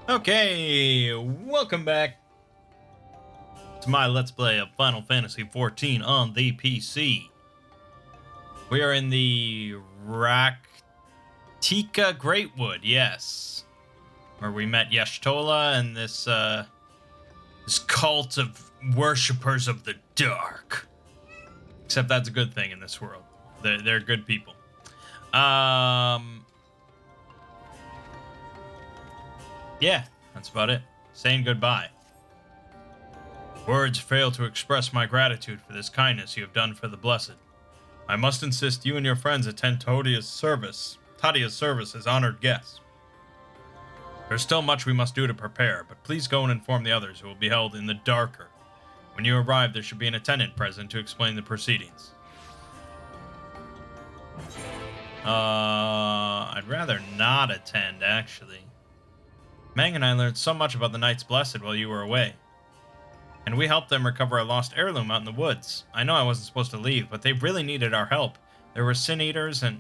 Okay, welcome back to my Let's Play of Final Fantasy XIV on the PC. We are in the Raktika Greatwood, yes. Where we met Yashtola and this cult of worshippers of the dark. Except that's a good thing in this world. They're good people. Yeah, that's about it. Saying goodbye. Words fail to express my gratitude for this kindness you have done for the Blessed. I must insist you and your friends attend Tadia's service as honored guests. There's still much we must do to prepare, but please go and inform the others who will be held in the darker. When you arrive, there should be an attendant present to explain the proceedings. I'd rather not attend, actually. Mangg and I learned so much about the Knights Blessed while you were away. And we helped them recover a lost heirloom out in the woods. I know I wasn't supposed to leave, but they really needed our help. There were sin eaters, and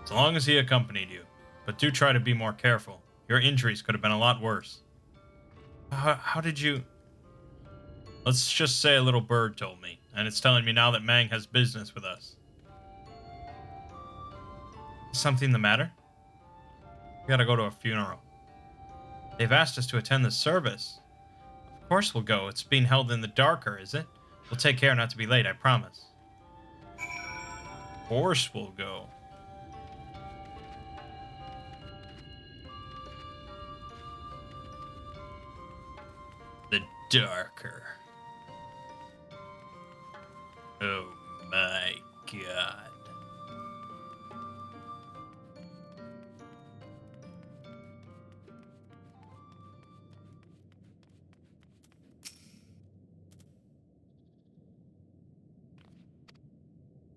as long as he accompanied you. But do try to be more careful. Your injuries could have been a lot worse. How did you... Let's just say a little bird told me, and it's telling me now that Mangg has business with us. Is something the matter? We gotta go to a funeral. They've asked us to attend the service. Of course we'll go. It's being held in the darker, is it? We'll take care not to be late, I promise. Of course we'll go. The darker. Oh my god.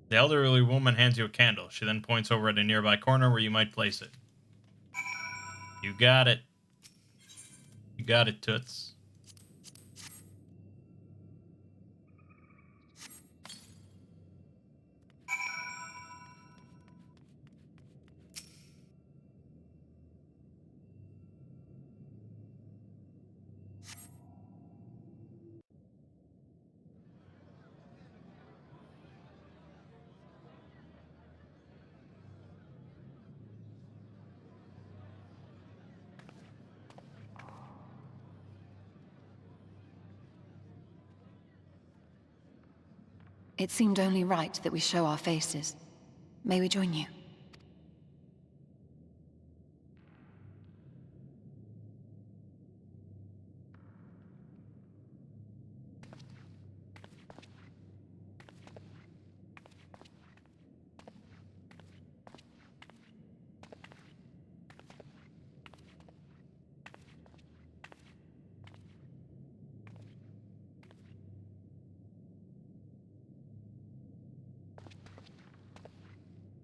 The elderly woman hands you a candle. She then points over at a nearby corner where you might place it. You got it. You got it, Toots. It seemed only right that we show our faces. May we join you?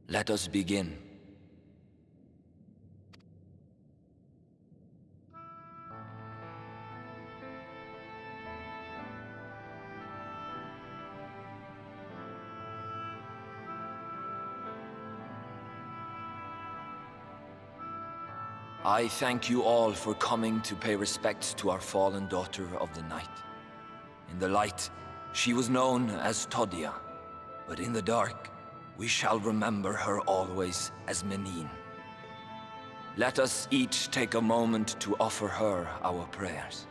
Let us begin. I thank you all for coming to pay respects to our fallen daughter of the night. In the light, she was known as Tadia, but in the dark, we shall remember her always as Menine. Let us each take a moment to offer her our prayers.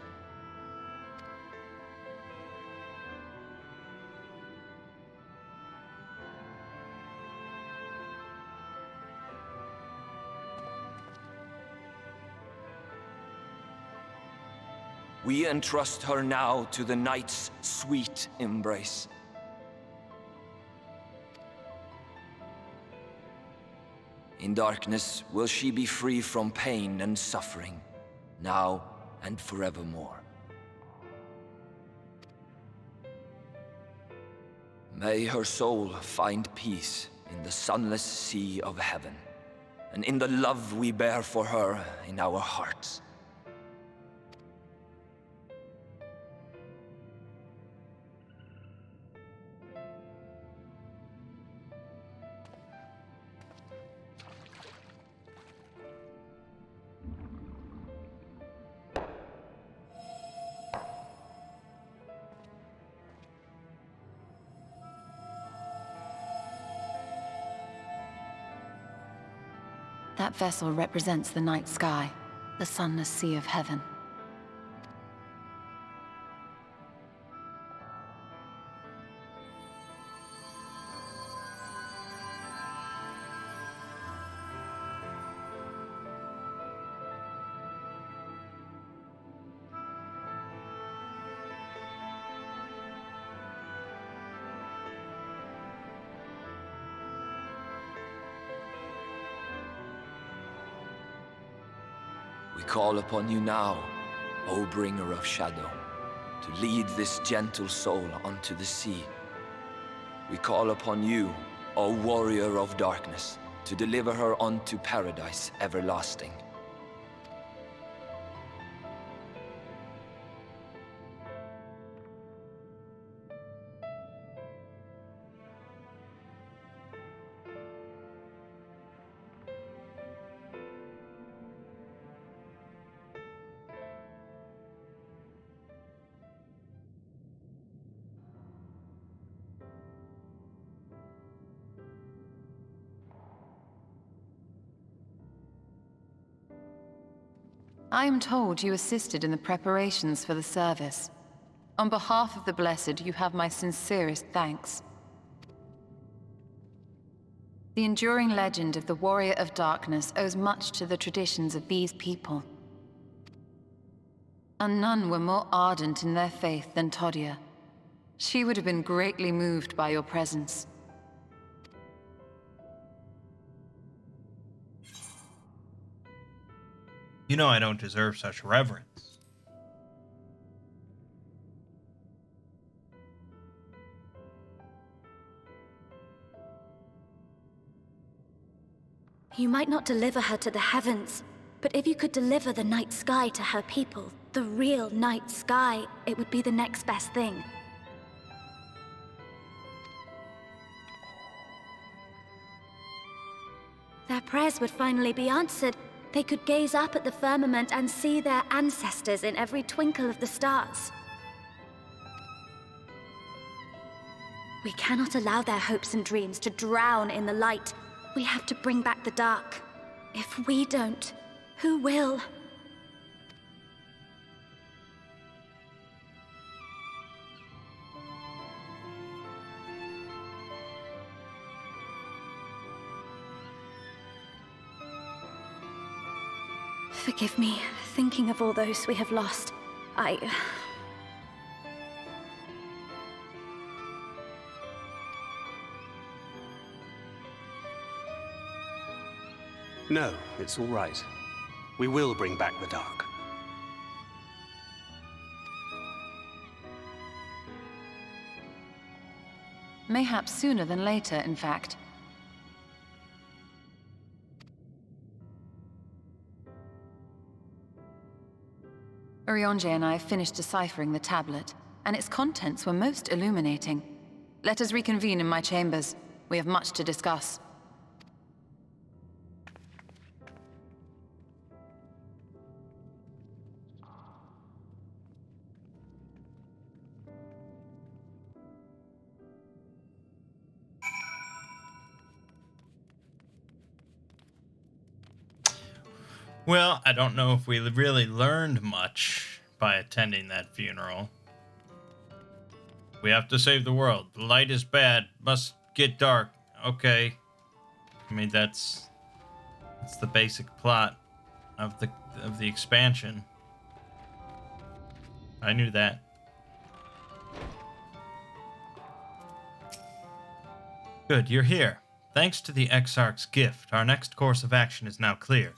We entrust her now to the night's sweet embrace. In darkness will she be free from pain and suffering, now and forevermore. May her soul find peace in the sunless sea of heaven, and in the love we bear for her in our hearts. That vessel represents the night sky, the sunless sea of heaven. We call upon you now, O bringer of shadow, to lead this gentle soul onto the sea. We call upon you, O warrior of darkness, to deliver her unto paradise everlasting. I am told you assisted in the preparations for the service. On behalf of the Blessed, you have my sincerest thanks. The enduring legend of the Warrior of Darkness owes much to the traditions of these people. And none were more ardent in their faith than Todia. She would have been greatly moved by your presence. You know I don't deserve such reverence. You might not deliver her to the heavens, but if you could deliver the night sky to her people, the real night sky, it would be the next best thing. Their prayers would finally be answered. They could gaze up at the firmament and see their ancestors in every twinkle of the stars. We cannot allow their hopes and dreams to drown in the light. We have to bring back the dark. If we don't, who will? Forgive me, thinking of all those we have lost. No, it's all right. We will bring back the dark. Mayhaps sooner than later, in fact. Urianger and I finished deciphering the tablet, and its contents were most illuminating. Let us reconvene in my chambers. We have much to discuss. Well, I don't know if we really learned much by attending that funeral. We have to save the world. The light is bad. Must get dark. Okay. I mean, that's the basic plot of the expansion. I knew that. Good, you're here. Thanks to the Exarch's gift, our next course of action is now clear.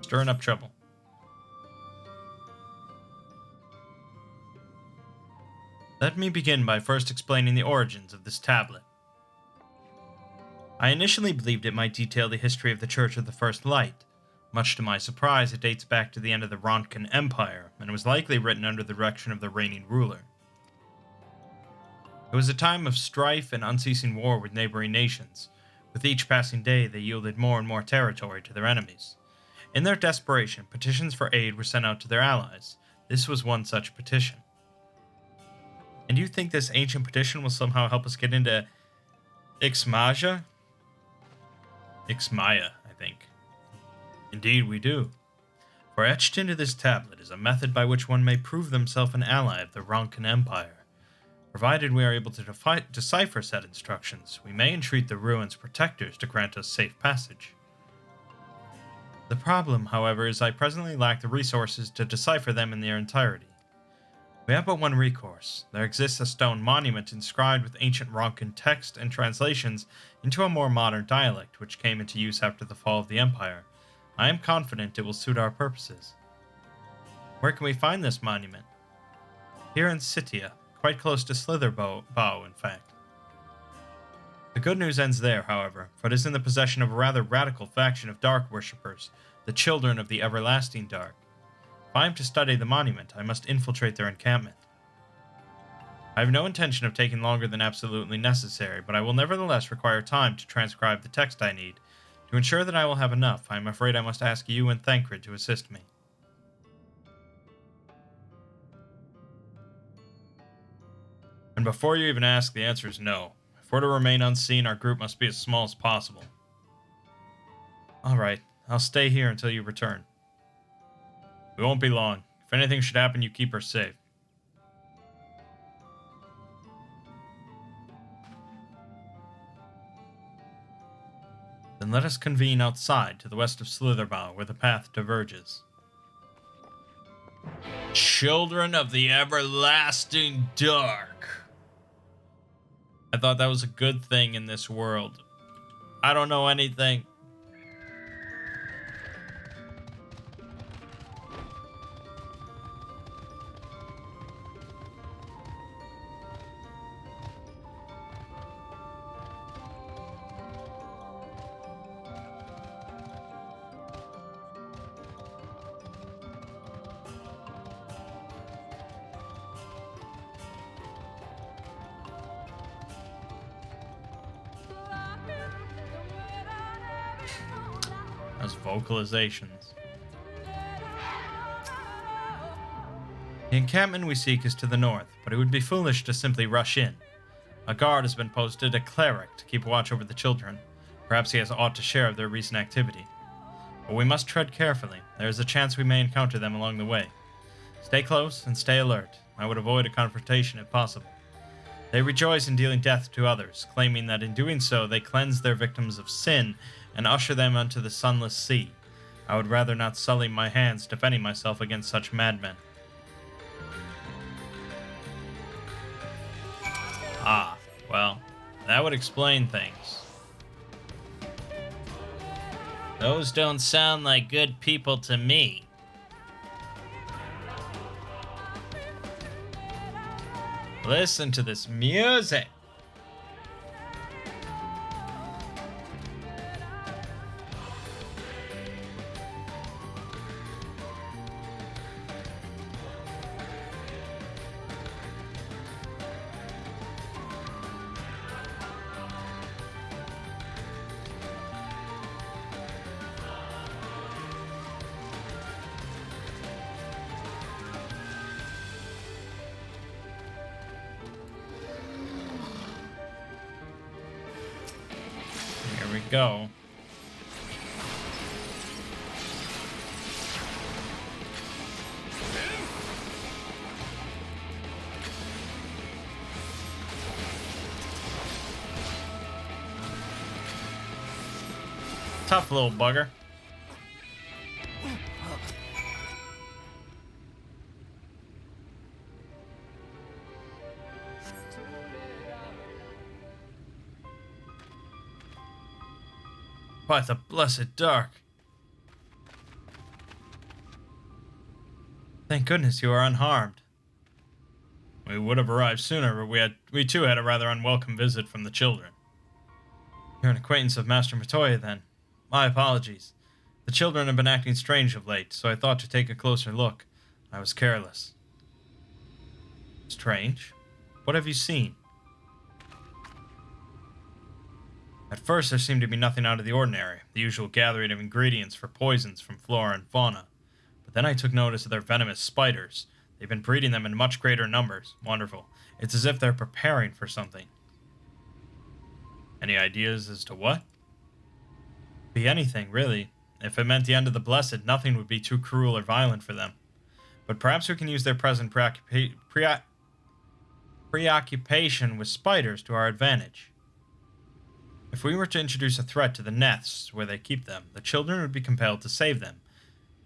Stirring up trouble. Let me begin by first explaining the origins of this tablet. I initially believed it might detail the history of the Church of the First Light. Much to my surprise, it dates back to the end of the Rontgen Empire, and was likely written under the direction of the reigning ruler. It was a time of strife and unceasing war with neighboring nations. With each passing day, they yielded more and more territory to their enemies. In their desperation, petitions for aid were sent out to their allies. This was one such petition. And you think this ancient petition will somehow help us get into Ixmaya, I think. Indeed, we do. For etched into this tablet is a method by which one may prove themselves an ally of the Ronkan Empire. Provided we are able to decipher said instructions, we may entreat the ruins' protectors to grant us safe passage. The problem, however, is I presently lack the resources to decipher them in their entirety. We have but one recourse. There exists a stone monument inscribed with ancient Ronkan text and translations into a more modern dialect, which came into use after the fall of the Empire. I am confident it will suit our purposes. Where can we find this monument? Here in Scythia, quite close to Slitherbow, in fact. The good news ends there, however, for it is in the possession of a rather radical faction of Dark worshippers, the Children of the Everlasting Dark. If I am to study the monument, I must infiltrate their encampment. I have no intention of taking longer than absolutely necessary, but I will nevertheless require time to transcribe the text I need. To ensure that I will have enough, I am afraid I must ask you and Thancred to assist me. And before you even ask, the answer is no. If we're to remain unseen, our group must be as small as possible. Alright, I'll stay here until you return. We won't be long. If anything should happen, you keep her safe. Then let us convene outside to the west of Slitherbow, where the path diverges. Children of the Everlasting Dark. I thought that was a good thing in this world. I don't know anything. Those vocalizations. The encampment we seek is to the north, but it would be foolish to simply rush in. A guard has been posted, a cleric, to keep watch over the children. Perhaps he has aught to share of their recent activity. But we must tread carefully. There is a chance we may encounter them along the way. Stay close and stay alert. I would avoid a confrontation if possible. They rejoice in dealing death to others, claiming that in doing so they cleanse their victims of sin and usher them unto the sunless sea. I would rather not sully my hands defending myself against such madmen. Ah, well, that would explain things. Those don't sound like good people to me. Listen to this music. Here we go. Tough little bugger. By the blessed dark. Thank goodness you are unharmed. We would have arrived sooner, but we too had a rather unwelcome visit from the children. You're an acquaintance of Master Matoya, then. My apologies. The children have been acting strange of late, so I thought to take a closer look. I was careless. Strange? What have you seen? At first, there seemed to be nothing out of the ordinary, the usual gathering of ingredients for poisons from flora and fauna. But then I took notice of their venomous spiders. They've been breeding them in much greater numbers. Wonderful. It's as if they're preparing for something. Any ideas as to what? Be anything, really. If it meant the end of the Blessed, nothing would be too cruel or violent for them. But perhaps we can use their present preoccupation with spiders to our advantage. If we were to introduce a threat to the nests where they keep them, the children would be compelled to save them.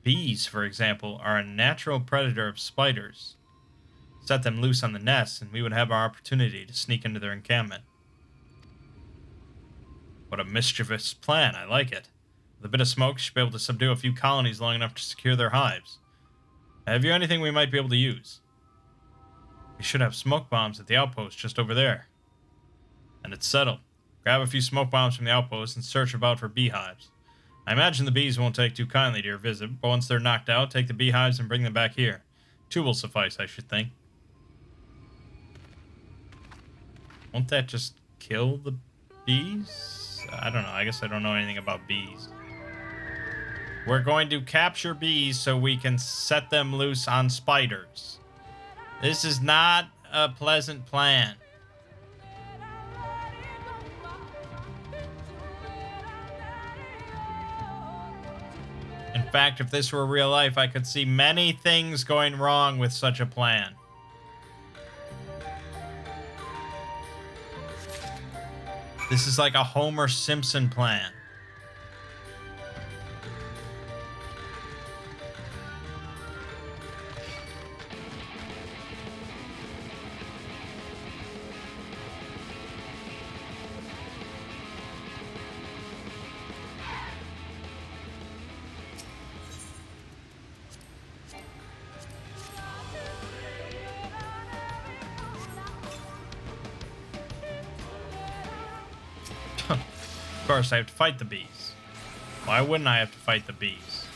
Bees, for example, are a natural predator of spiders. Set them loose on the nests, and we would have our opportunity to sneak into their encampment. What a mischievous plan, I like it. With a bit of smoke, you should be able to subdue a few colonies long enough to secure their hives. Have you anything we might be able to use? We should have smoke bombs at the outpost just over there. And it's settled. Grab a few smoke bombs from the outpost and search about for beehives. I imagine the bees won't take too kindly to your visit, but once they're knocked out, take the beehives and bring them back here. 2 will suffice, I should think. Won't that just kill the bees? I don't know. I guess I don't know anything about bees. We're going to capture bees so we can set them loose on spiders. This is not a pleasant plan. In fact, if this were real life, I could see many things going wrong with such a plan. This is like a Homer Simpson plan. Of course, I have to fight the bees. Why wouldn't I have to fight the bees?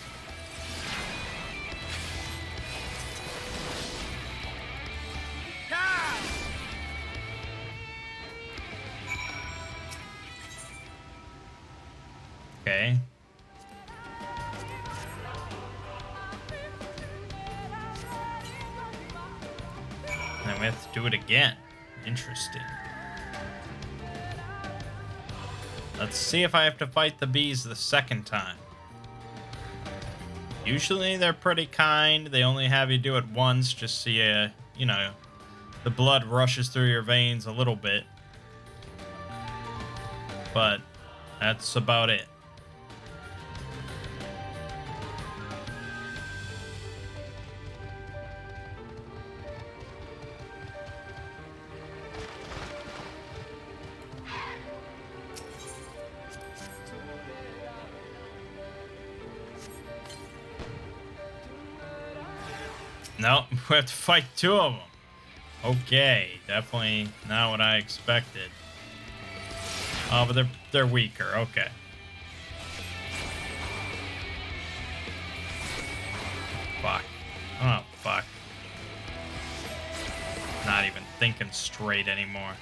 Okay. Then we have to do it again. Interesting. Let's see if I have to fight the bees the second time. Usually they're pretty kind. They only have you do it once just so you know, the blood rushes through your veins a little bit. But that's about it. No, we have to fight 2 of them. Okay, definitely not what I expected. Oh, but they're weaker. Okay. Fuck. Oh, fuck. Not even thinking straight anymore.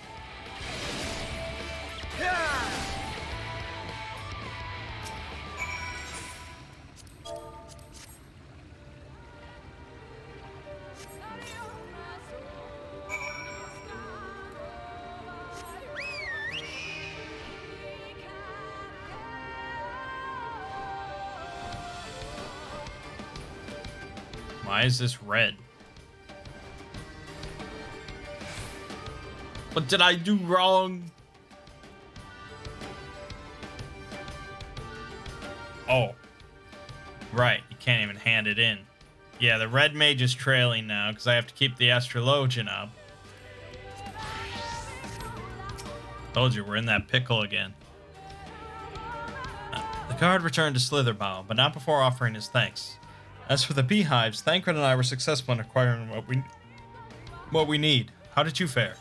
Why is this red? What did I do wrong? Oh. Right, you can't even hand it in. Yeah, the red mage is trailing now because I have to keep the astrologian up. Told you, we're in that pickle again. The guard returned to Slitherbow, but not before offering his thanks. As for the beehives, Thancred and I were successful in acquiring what we need. How did you fare?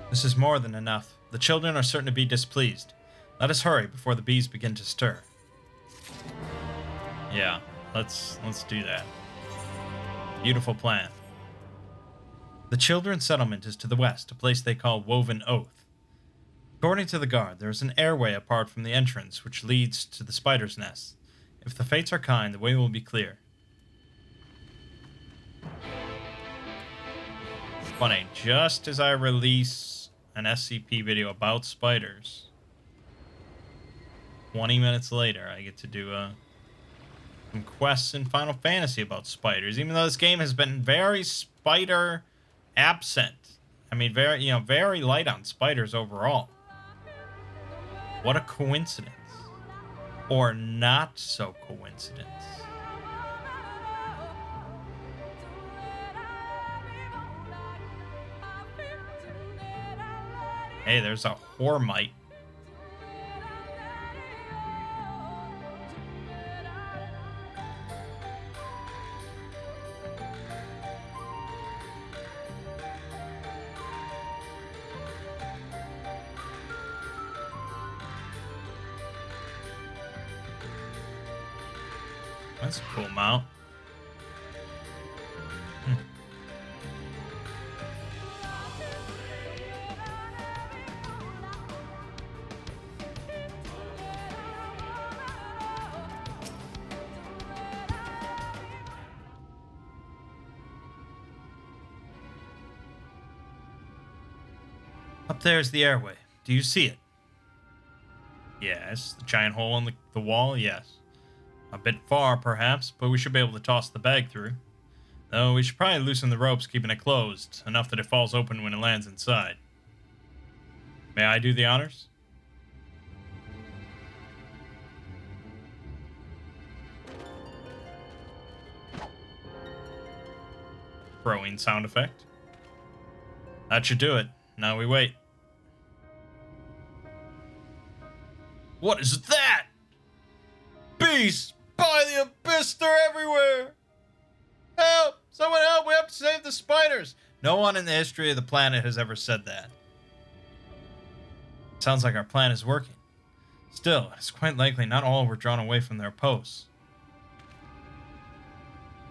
This is more than enough. The children are certain to be displeased. Let us hurry before the bees begin to stir. Yeah, let's do that. Beautiful plan. The children's settlement is to the west, a place they call Woven Oath. According to the guard, there is an airway apart from the entrance, which leads to the spider's nest. If the fates are kind, the way will be clear. Funny, just as I release an SCP video about spiders, 20 minutes later, I get to do some quests in Final Fantasy about spiders, even though this game has been very spider absent. I mean, very light on spiders overall. What a coincidence. Or not so coincidence. Hey, there's a Hormite. That's a cool mount. Up there's the airway. Do you see it? Yes. The giant hole in the wall? Yes. A bit far, perhaps, but we should be able to toss the bag through. Though we should probably loosen the ropes, keeping it closed, enough that it falls open when it lands inside. May I do the honors? Throwing sound effect. That should do it. Now we wait. What is that? Beasts! By the abyss, they're everywhere! Help! Someone help! We have to save the spiders! No one in the history of the planet has ever said that. Sounds like our plan is working. Still, it's quite likely not all were drawn away from their posts.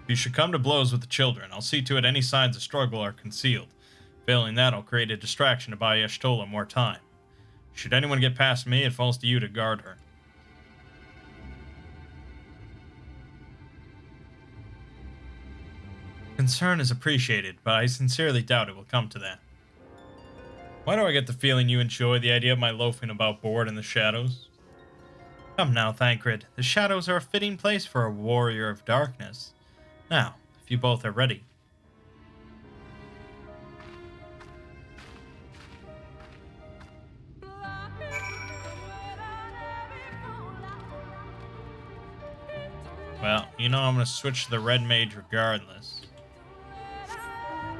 If you should come to blows with the children, I'll see to it any signs of struggle are concealed. Failing that, I'll create a distraction to buy Y'shtola more time. Should anyone get past me, it falls to you to guard her. Concern is appreciated, but I sincerely doubt it will come to that. Why do I get the feeling you enjoy the idea of my loafing about bored in the shadows? Come now, Thancred. The shadows are a fitting place for a warrior of darkness. Now, if you both are ready. Well, you know I'm going to switch to the red mage regardless.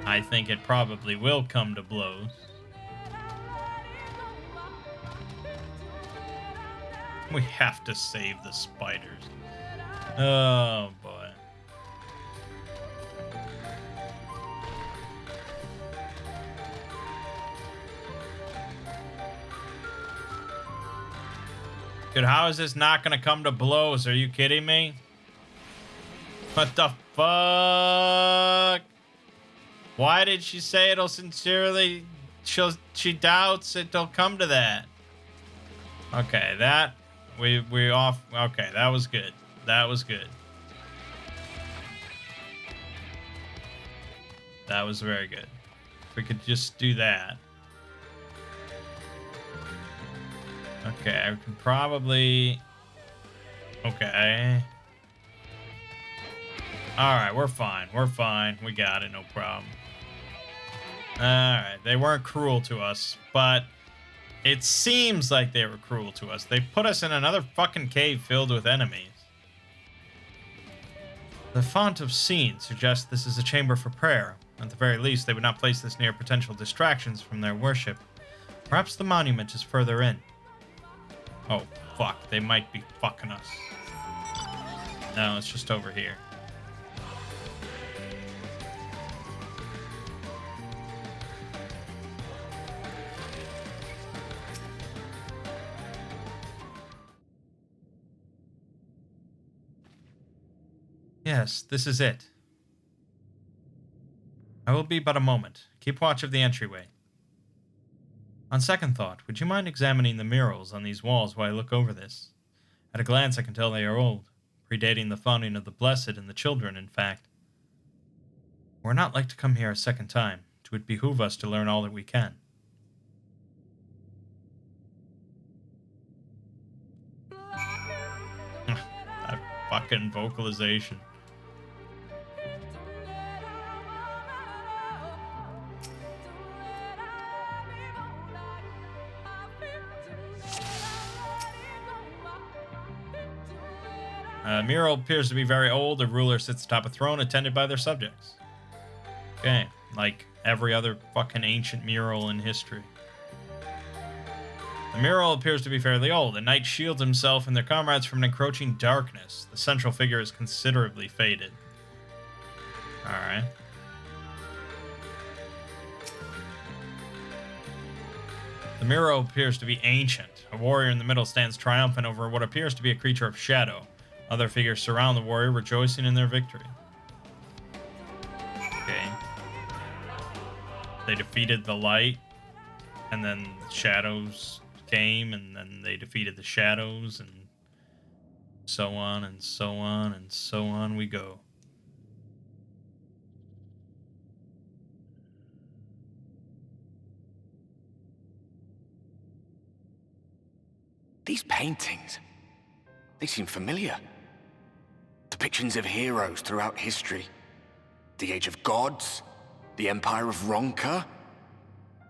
I think it probably will come to blows. We have to save the spiders. Oh, boy. Dude, how is this not going to come to blows? Are you kidding me? What the fuck? Why did she say it'll sincerely... She doubts it'll come to that. Okay, that... We off... Okay, that was good. That was good. That was very good. If we could just do that. Okay, I can probably... Okay. Alright, we're fine. We're fine. We got it, no problem. Alright, they weren't cruel to us, but it seems like they were cruel to us. They put us in another fucking cave filled with enemies. The font of scene suggests this is a chamber for prayer. At the very least, they would not place this near potential distractions from their worship. Perhaps the monument is further in. Oh, fuck. They might be fucking us. No, it's just over here. Yes, this is it. I will be but a moment. Keep watch of the entryway. On second thought, would you mind examining the murals on these walls while I look over this? At a glance, I can tell they are old, predating the founding of the Blessed and the Children, in fact. We're not like to come here a second time. It would behoove us to learn all that we can. That fucking vocalization. Mural appears to be very old. The ruler sits atop a throne attended by their subjects. Okay, like every other fucking ancient mural in history. The mural appears to be fairly old. The knight shields himself and their comrades from an encroaching darkness. The central figure is considerably faded. Alright. The mural appears to be ancient. A warrior in the middle stands triumphant over what appears to be a creature of shadow. Other figures surround the warrior, rejoicing in their victory. Okay. They defeated the light, and then shadows came, and then they defeated the shadows, and so on, and so on, and so on we go. These paintings, they seem familiar. Depictions of heroes throughout history. The Age of Gods, the Empire of Ronka,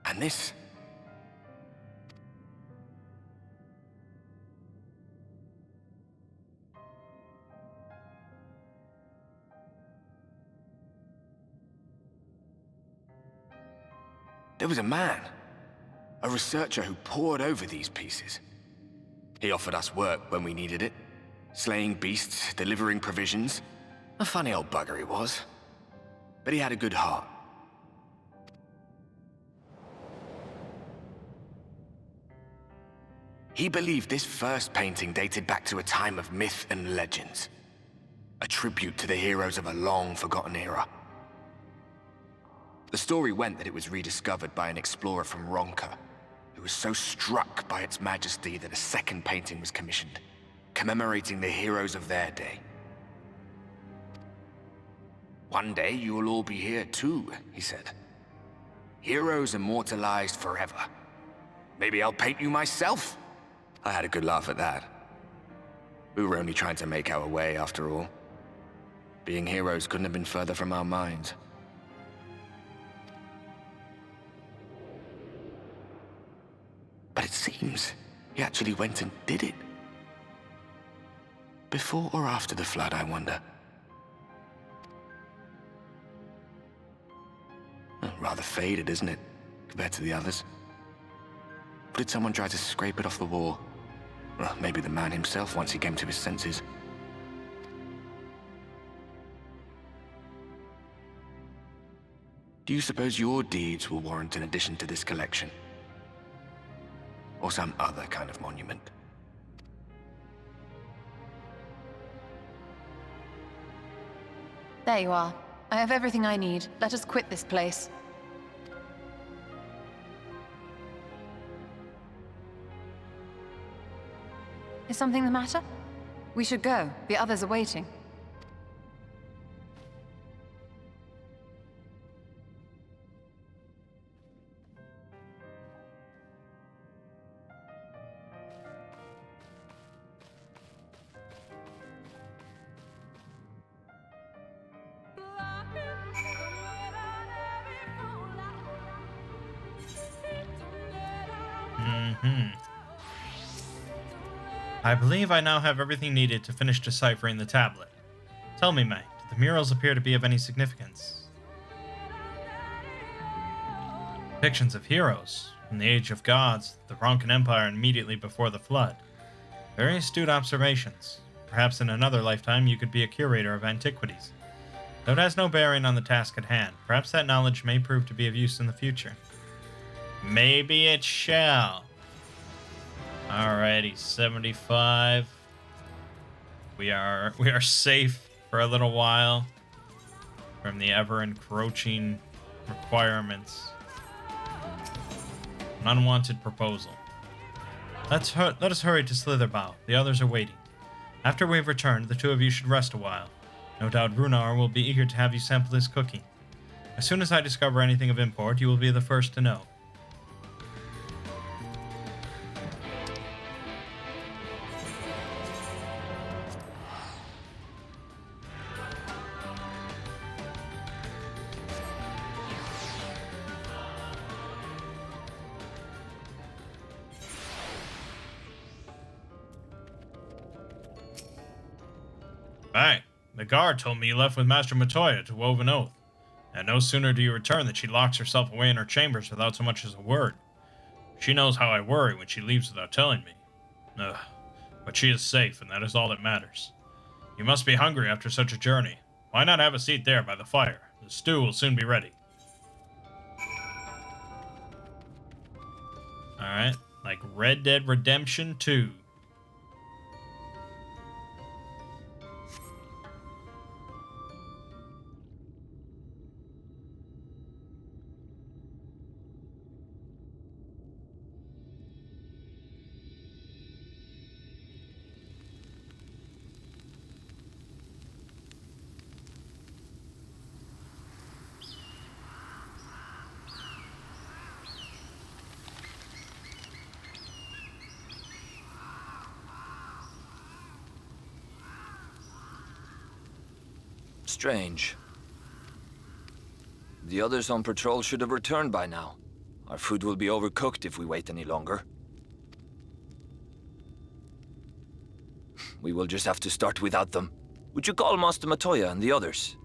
and this. There was a man, a researcher who pored over these pieces. He offered us work when we needed it. Slaying beasts, delivering provisions. A funny old bugger he was. But he had a good heart. He believed this first painting dated back to a time of myth and legends. A tribute to the heroes of a long-forgotten era. The story went that it was rediscovered by an explorer from Ronka, who was so struck by its majesty that a second painting was commissioned, commemorating the heroes of their day. One day you will all be here too, he said. Heroes immortalized forever. Maybe I'll paint you myself? I had a good laugh at that. We were only trying to make our way after all. Being heroes couldn't have been further from our minds. But it seems he actually went and did it. Before or after the flood, I wonder. Rather faded, isn't it, compared to the others? Or did someone try to scrape it off the wall? Well, maybe the man himself once he came to his senses. Do you suppose your deeds will warrant an addition to this collection? Or some other kind of monument? There you are. I have everything I need. Let us quit this place. Is something the matter? We should go. The others are waiting. I believe I now have everything needed to finish deciphering the tablet. Tell me, Mangg, do the murals appear to be of any significance? Depictions of heroes from the Age of Gods, the Ronkan Empire immediately before the Flood. Very astute observations. Perhaps in another lifetime you could be a curator of antiquities. Though it has no bearing on the task at hand, perhaps that knowledge may prove to be of use in the future. Maybe it shall. Alrighty, 75. We are safe for a little while from the ever-encroaching Requirements. An unwanted proposal. Let us hurry to Slitherbough. The others are waiting. After we've returned, the two of you should rest a while. No doubt Runar will be eager to have you sample his cooking. As soon as I discover anything of import, you will be the first to know. Hey, the guard told me you left with Master Matoya to wove an oath. And no sooner do you return than she locks herself away in her chambers without so much as a word. She knows how I worry when she leaves without telling me. Ugh. But she is safe, and that is all that matters. You must be hungry after such a journey. Why not have a seat there by the fire? The stew will soon be ready. Alright, like Red Dead Redemption 2. Strange. The others on patrol should have returned by now. Our food will be overcooked if we wait any longer. We will just have to start without them. Would you call Master Matoya and the others?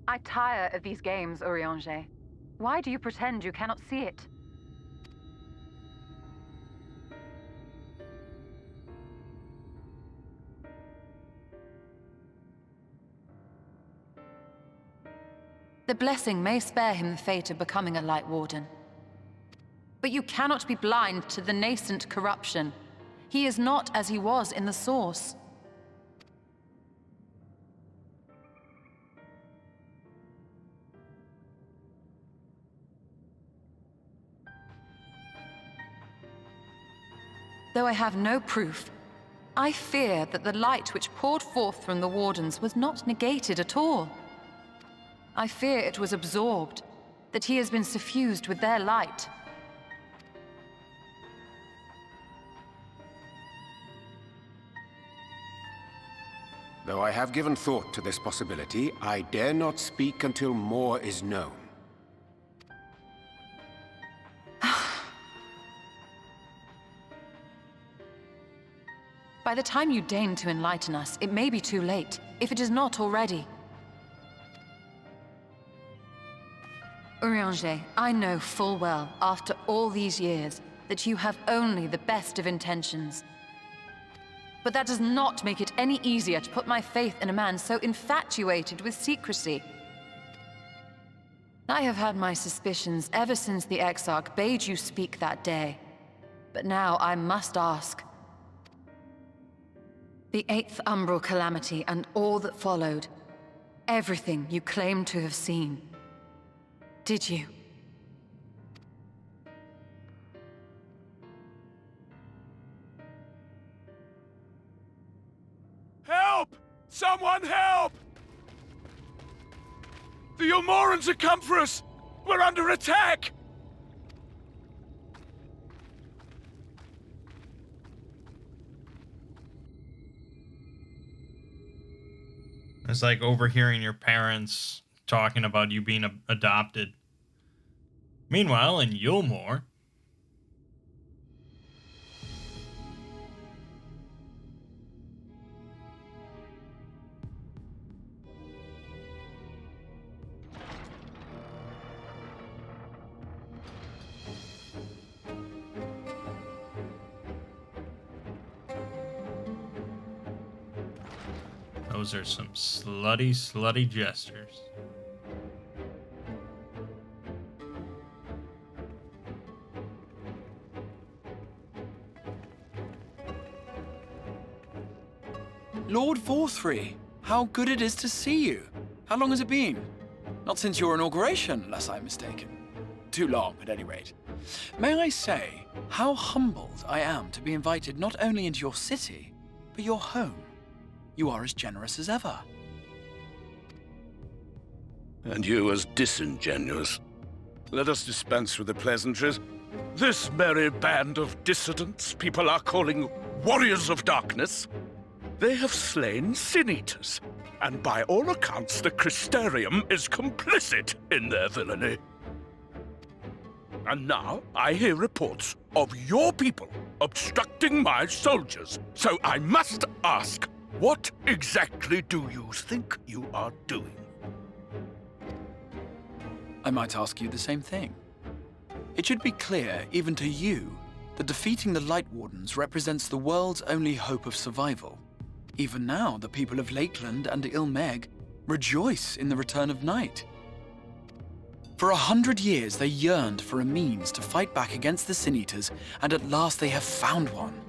I tire of these games, Urianger. Why do you pretend you cannot see it? The blessing may spare him the fate of becoming a Light Warden. But you cannot be blind to the nascent corruption. He is not as he was in the Source. Though I have no proof, I fear that the light which poured forth from the Wardens was not negated at all. I fear it was absorbed, that he has been suffused with their light. Though I have given thought to this possibility, I dare not speak until more is known. By the time you deign to enlighten us, it may be too late, if it is not already. Urianger, I know full well, after all these years, that you have only the best of intentions. But that does not make it any easier to put my faith in a man so infatuated with secrecy. I have had my suspicions ever since the Exarch bade you speak that day. But now I must ask. The 8th Umbral Calamity and all that followed. Everything you claim to have seen. Did you? Help! Someone help! The Ilmorans have come for us! We're under attack! It's like overhearing your parents talking about you being adopted. Meanwhile, in Yulmore, those are some slutty, slutty gestures. Lord Vorthry, how good it is to see you. How long has it been? Not since your inauguration, unless I'm mistaken. Too long, at any rate. May I say how humbled I am to be invited not only into your city, but your home. You are as generous as ever. And you as disingenuous. Let us dispense with the pleasantries. This merry band of dissidents people are calling Warriors of Darkness, they have slain Sin-Eaters, and by all accounts the Crystarium is complicit in their villainy. And now I hear reports of your people obstructing my soldiers, so I must ask, what exactly do you think you are doing? I might ask you the same thing. It should be clear, even to you, that defeating the Light Wardens represents the world's only hope of survival. Even now, the people of Lakeland and Mangg rejoice in the return of night. For 100 years, they yearned for a means to fight back against the Sin-Eaters, and at last they have found one.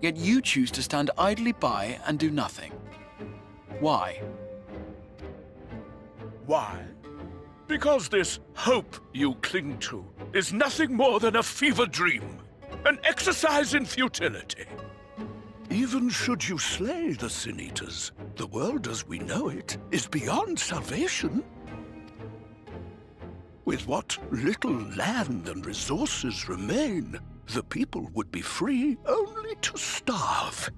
Yet you choose to stand idly by and do nothing. Why? Why? Because this hope you cling to is nothing more than a fever dream, an exercise in futility. Even should you slay the Sin-Eaters, the world as we know it is beyond salvation. With what little land and resources remain, the people would be free only to starve.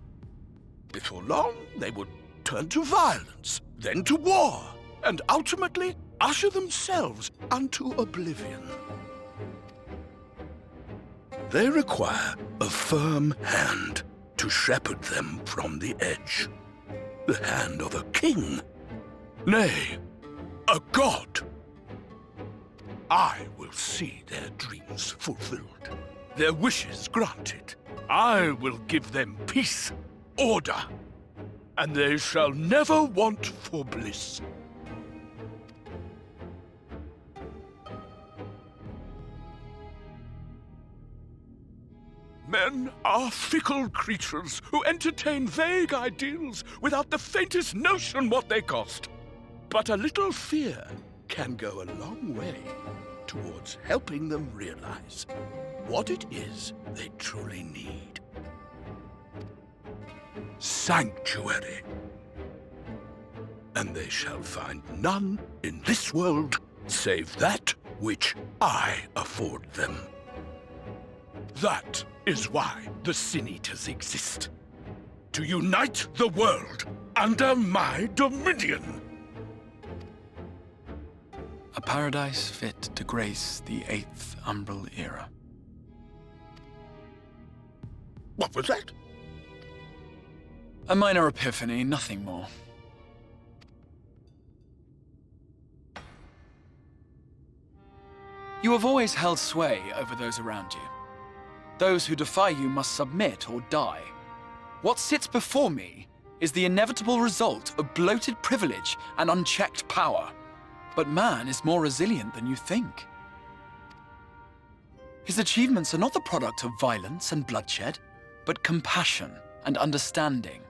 Before long, they would turn to violence, then to war, and ultimately usher themselves unto oblivion. They require a firm hand to shepherd them from the edge. The hand of a king, nay, a god. I will see their dreams fulfilled, their wishes granted. I will give them peace, order, and they shall never want for bliss. Men are fickle creatures who entertain vague ideals without the faintest notion what they cost. But a little fear can go a long way towards helping them realize what it is they truly need. Sanctuary. And they shall find none in this world save that which I afford them. That is why the Sin-Eaters exist. To unite the world under my dominion. A paradise fit to grace the 8th Umbral era. What was that? A minor epiphany, nothing more. You have always held sway over those around you. Those who defy you must submit or die. What sits before me is the inevitable result of bloated privilege and unchecked power. But man is more resilient than you think. His achievements are not the product of violence and bloodshed, but compassion and understanding.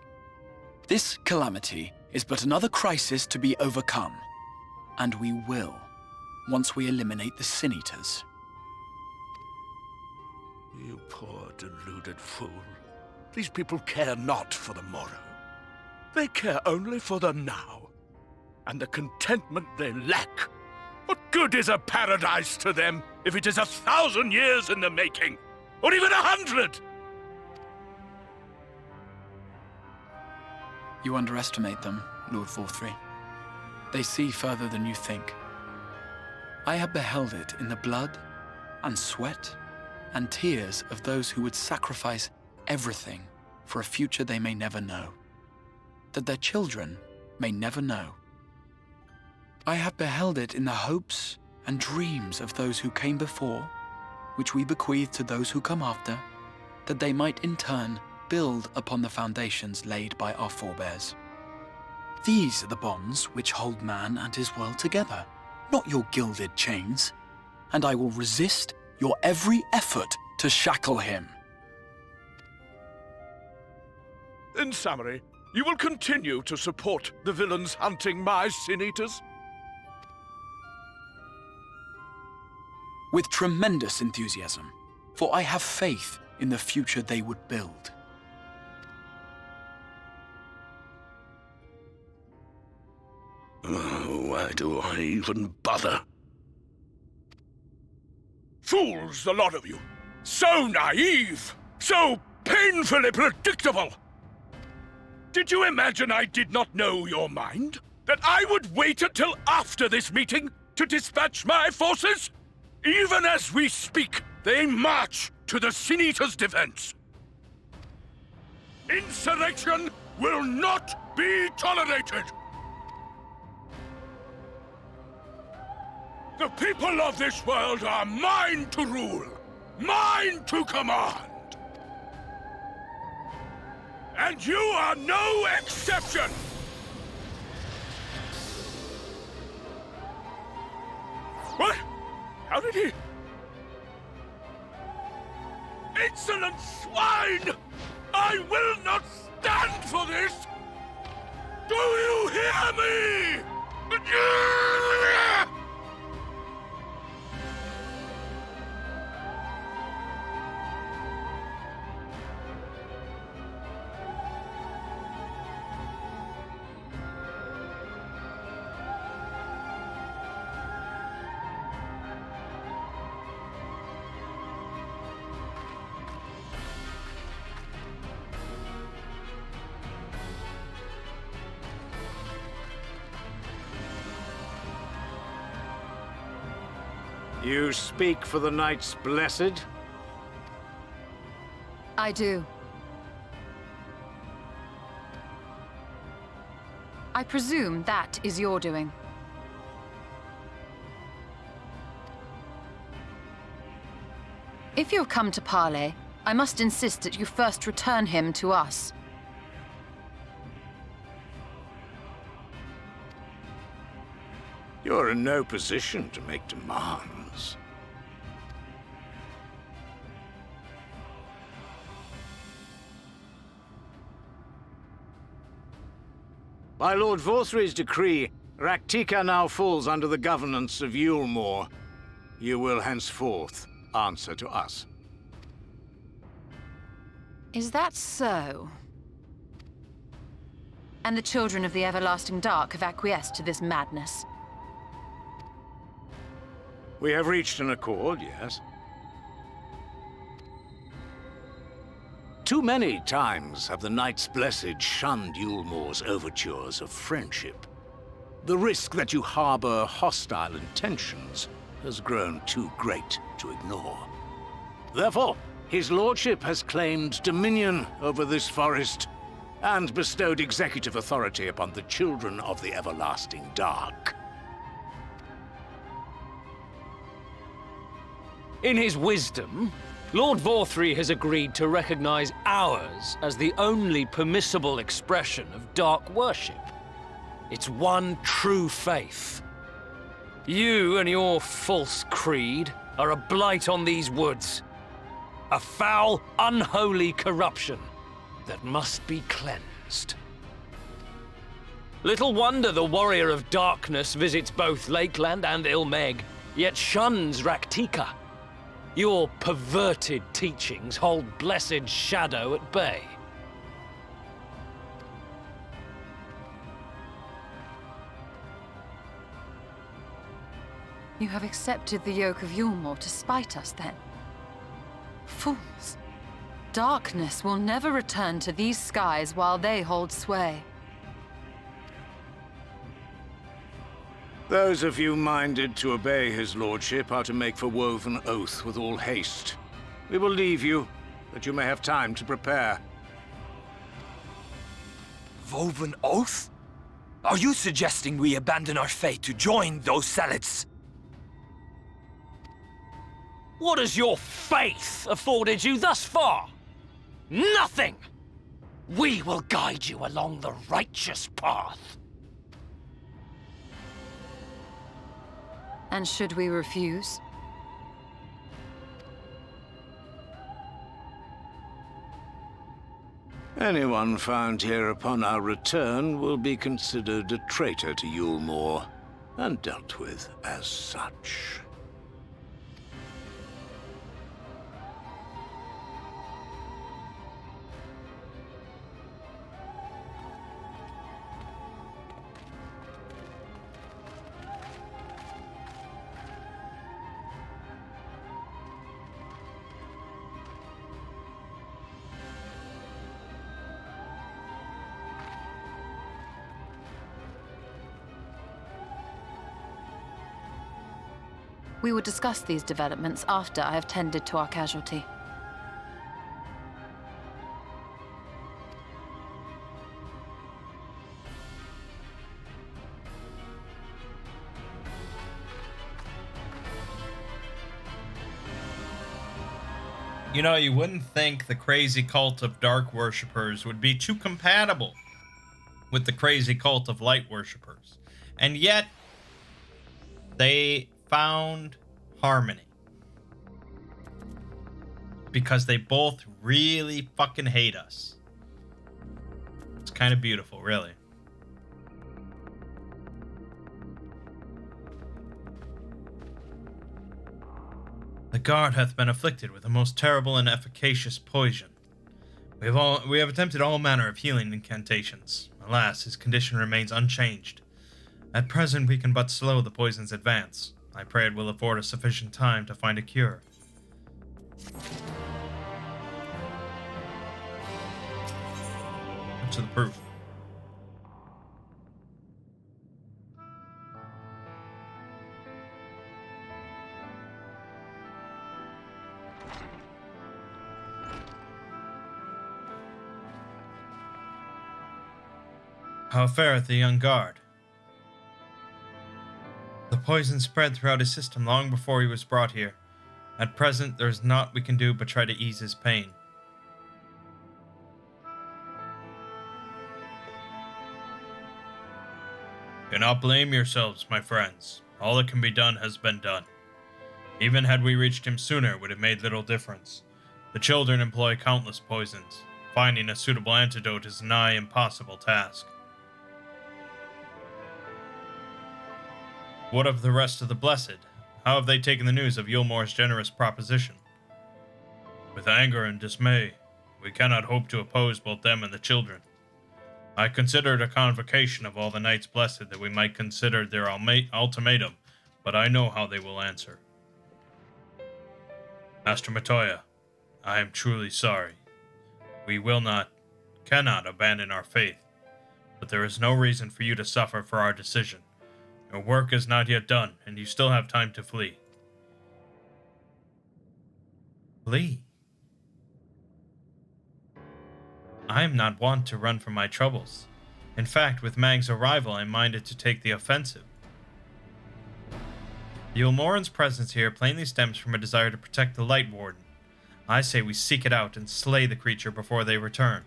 This calamity is but another crisis to be overcome. And we will, once we eliminate the Sin-Eaters. You poor deluded fool. These people care not for the morrow. They care only for the now, and the contentment they lack. What good is a paradise to them if it is 1,000 years in the making, or even 100? You underestimate them, Lord Vorthry. They see further than you think. I have beheld it in the blood and sweat and tears of those who would sacrifice everything for a future they may never know, that their children may never know. I have beheld it in the hopes and dreams of those who came before, which we bequeath to those who come after, that they might in turn build upon the foundations laid by our forebears. These are the bonds which hold man and his world together, not your gilded chains, and I will resist your every effort to shackle him. In summary, You will continue to support the villains hunting my Sin Eaters? With tremendous enthusiasm, for I have faith in the future they would build. Why do I even bother? Fools, the lot of you! So naive! So painfully predictable! Did you imagine I did not know your mind? That I would wait until after this meeting to dispatch my forces? Even as we speak, they march to the Sin Eaters' defense. Insurrection will not be tolerated! The people of this world are mine to rule, mine to command. And you are no exception! What? How did he... Insolent swine! I will not stand for this! Do you hear me? You speak for the Knights Blessed? I do. I presume that is your doing. If you have come to parley, I must insist that you first return him to us. You're in no position to make demands. By Lord Vorthry's decree, Raktika now falls under the governance of Yulmore. You will henceforth answer to us. Is that so? And the children of the Everlasting Dark have acquiesced to this madness? We have reached an accord, yes. Too many times have the Knights Blessed shunned Yulmore's overtures of friendship. The risk that you harbor hostile intentions has grown too great to ignore. Therefore, his lordship has claimed dominion over this forest and bestowed executive authority upon the children of the Everlasting Dark. In his wisdom, Lord Vorthry has agreed to recognize ours as the only permissible expression of dark worship. It's one true faith. You and your false creed are a blight on these woods. A foul, unholy corruption that must be cleansed. Little wonder the Warrior of Darkness visits both Lakeland and Ilmeg, yet shuns Raktika. Your perverted teachings hold blessed shadow at bay. You have accepted the yoke of Yulmore to spite us, then? Fools. Darkness will never return to these skies while they hold sway. Those of you minded to obey his lordship are to make for Woven Oath with all haste. We will leave you, that you may have time to prepare. Woven Oath? Are you suggesting we abandon our fate to join those zealots? What has your faith afforded you thus far? Nothing! We will guide you along the righteous path. And should we refuse? Anyone found here upon our return will be considered a traitor to Yulmore, and dealt with as such. We will discuss these developments after I have tended to our casualty. You know, you wouldn't think the crazy cult of dark worshippers would be too compatible with the crazy cult of light worshippers. And yet, they found harmony. Because they both really fucking hate us. It's kind of beautiful, really. The guard hath been afflicted with a most terrible and efficacious poison. We have attempted all manner of healing incantations. Alas, his condition remains unchanged. At present, we can but slow the poison's advance. I pray it will afford us sufficient time to find a cure. To the proof. How fareth the young guard? The poison spread throughout his system long before he was brought here. At present, there is naught we can do but try to ease his pain. Do not blame yourselves, my friends. All that can be done has been done. Even had we reached him sooner, it would have made little difference. The children employ countless poisons. Finding a suitable antidote is a nigh impossible task. What of the rest of the Blessed? How have they taken the news of Yulmore's generous proposition? With anger and dismay. We cannot hope to oppose both them and the children. I considered a convocation of all the Knights Blessed that we might consider their ultimatum, but I know how they will answer. Master Matoya, I am truly sorry. We cannot abandon our faith, but there is no reason for you to suffer for our decision. Your work is not yet done, and you still have time to flee. Flee? I am not wont to run from my troubles. In fact, with Mangg's arrival, I minded to take the offensive. The Ulmoran's presence here plainly stems from a desire to protect the Light Warden. I say we seek it out and slay the creature before they return.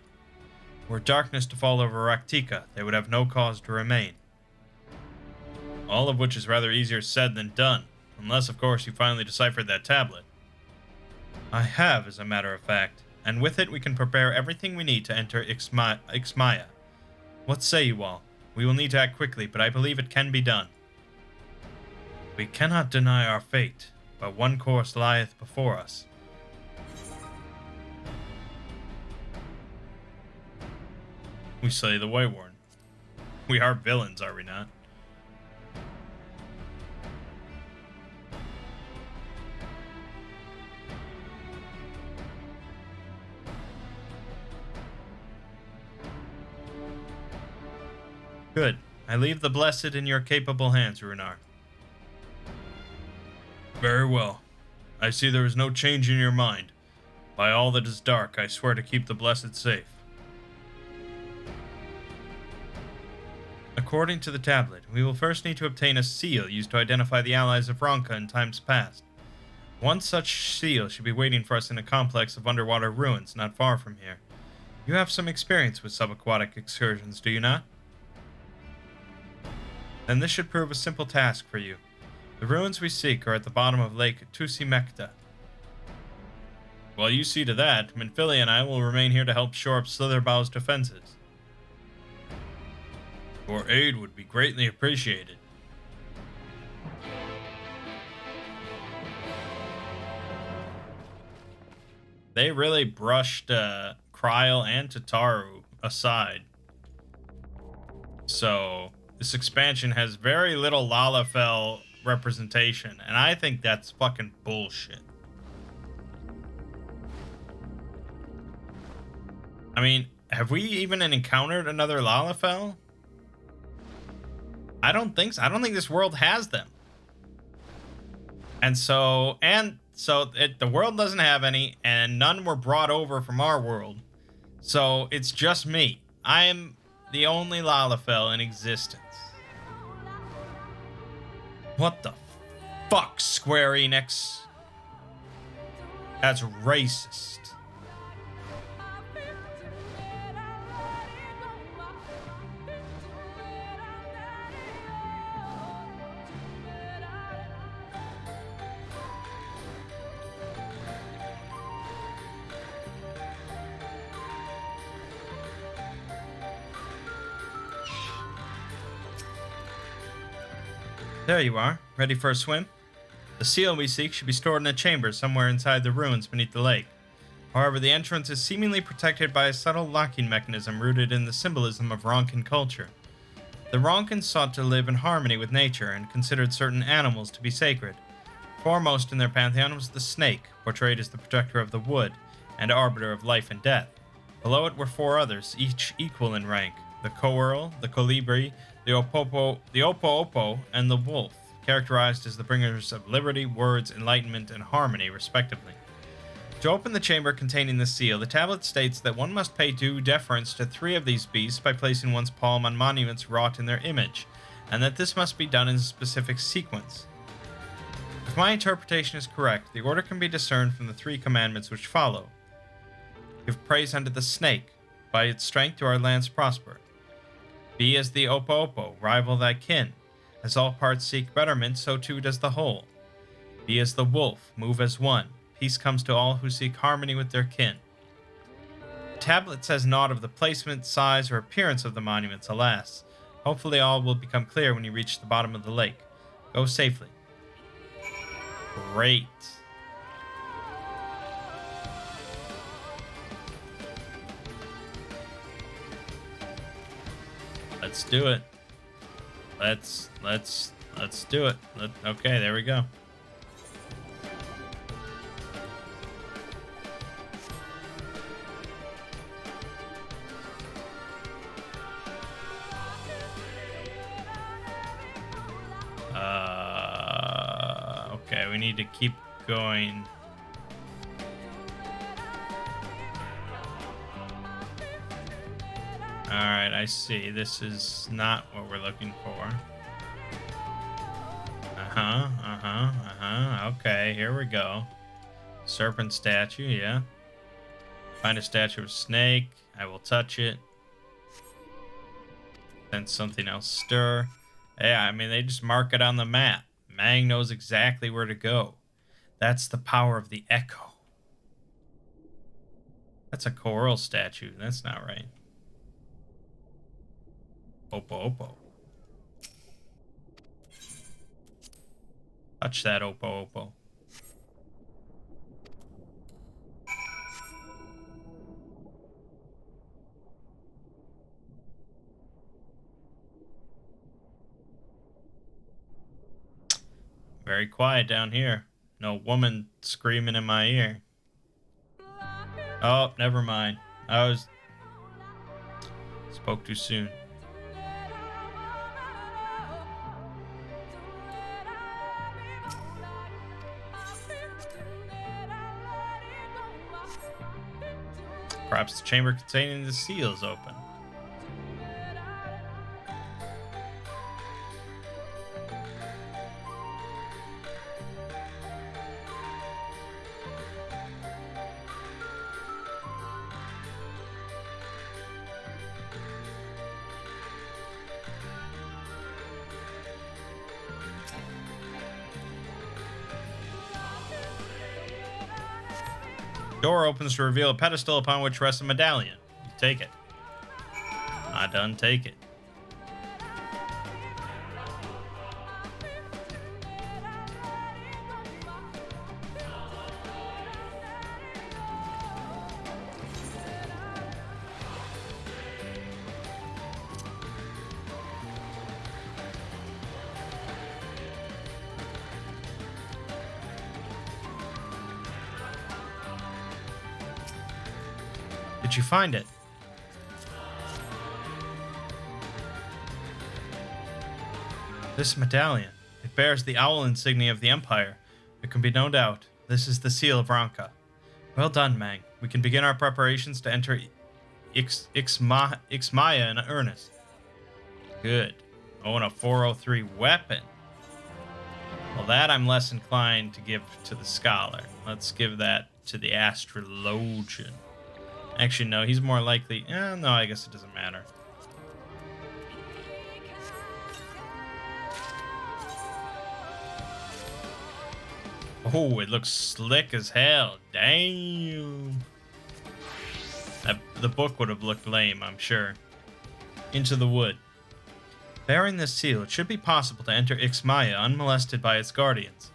Were darkness to fall over Raktika, they would have no cause to remain. All of which is rather easier said than done, unless, of course, you finally deciphered that tablet. I have, as a matter of fact, and with it we can prepare everything we need to enter Ixmaya. What say you all? We will need to act quickly, but I believe it can be done. We cannot deny our fate, but one course lieth before us. We slay the White Warden. We are villains, are we not? Good. I leave the Blessed in your capable hands, Runar. Very well. I see there is no change in your mind. By all that is dark, I swear to keep the Blessed safe. According to the tablet, we will first need to obtain a seal used to identify the allies of Ronka in times past. One such seal should be waiting for us in a complex of underwater ruins not far from here. You have some experience with subaquatic excursions, do you not? Then this should prove a simple task for you. The ruins we seek are at the bottom of Lake Tusimekta. Well, you see to that. Minfilia and I will remain here to help shore up Slitherbow's defenses. Your aid would be greatly appreciated. They really brushed Kryl and Tataru aside. So this expansion has very little Lalafell representation, and I think that's fucking bullshit. I mean, have we even encountered another Lalafell? I don't think so. I don't think this world has them. The world doesn't have any, and none were brought over from our world. So it's just me. I am the only Lalafell in existence. What the fuck, Square Enix? That's racist. There you are, ready for a swim? The seal we seek should be stored in a chamber somewhere inside the ruins beneath the lake. However, the entrance is seemingly protected by a subtle locking mechanism rooted in the symbolism of Ronkan culture. The Ronkans sought to live in harmony with nature and considered certain animals to be sacred. Foremost in their pantheon was the snake, portrayed as the protector of the wood and arbiter of life and death. Below it were 4 others, each equal in rank: the coeurl, the colibri, the opo-opo, and the wolf, characterized as the bringers of liberty, words, enlightenment, and harmony, respectively. To open the chamber containing the seal, the tablet states that one must pay due deference to 3 of these beasts by placing one's palm on monuments wrought in their image, and that this must be done in a specific sequence. If my interpretation is correct, the order can be discerned from the 3 commandments which follow. Give praise unto the snake. By its strength do our lands prosper. Be as the opo-opo, rival thy kin. As all parts seek betterment, so too does the whole. Be as the wolf, move as one. Peace comes to all who seek harmony with their kin. The tablet says naught of the placement, size, or appearance of the monuments, alas. Hopefully all will become clear when you reach the bottom of the lake. Go safely. Great. Let's do it. Let's do it. Okay, there we go. Okay, we need to keep going. Alright, I see. This is not what we're looking for. Okay, here we go. Serpent statue, yeah. Find a statue of snake. I will touch it. Then something else stir. Yeah, I mean, they just mark it on the map. Mangg knows exactly where to go. That's the power of the echo. That's a coral statue. That's not right. Opo-opo. Touch that opo-opo. Very quiet down here. No woman screaming in my ear. Oh, never mind. Spoke too soon. Perhaps the chamber containing the seal is open. Door opens to reveal a pedestal upon which rests a medallion. You take it. I done take it. Did you find it? This medallion. It bears the owl insignia of the Empire. There can be no doubt. This is the seal of Ranka. Well done, Mangg. We can begin our preparations to enter Ixmaya in earnest. Good. Oh, and a 403 weapon. Well, that I'm less inclined to give to the scholar. Let's give that to the astrologian. Actually, no, he's more likely... no, I guess it doesn't matter. Oh, it looks slick as hell. Damn. The book would have looked lame, I'm sure. Into the wood. Bearing this seal, it should be possible to enter Ixmaya unmolested by its guardians.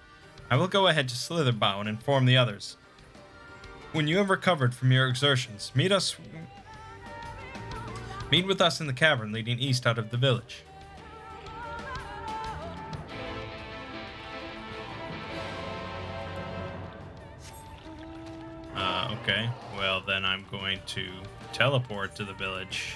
I will go ahead to Slitherbow and inform the others. When you have recovered from your exertions, meet with us in the cavern leading east out of the village. Okay. Well, then I'm going to teleport to the village.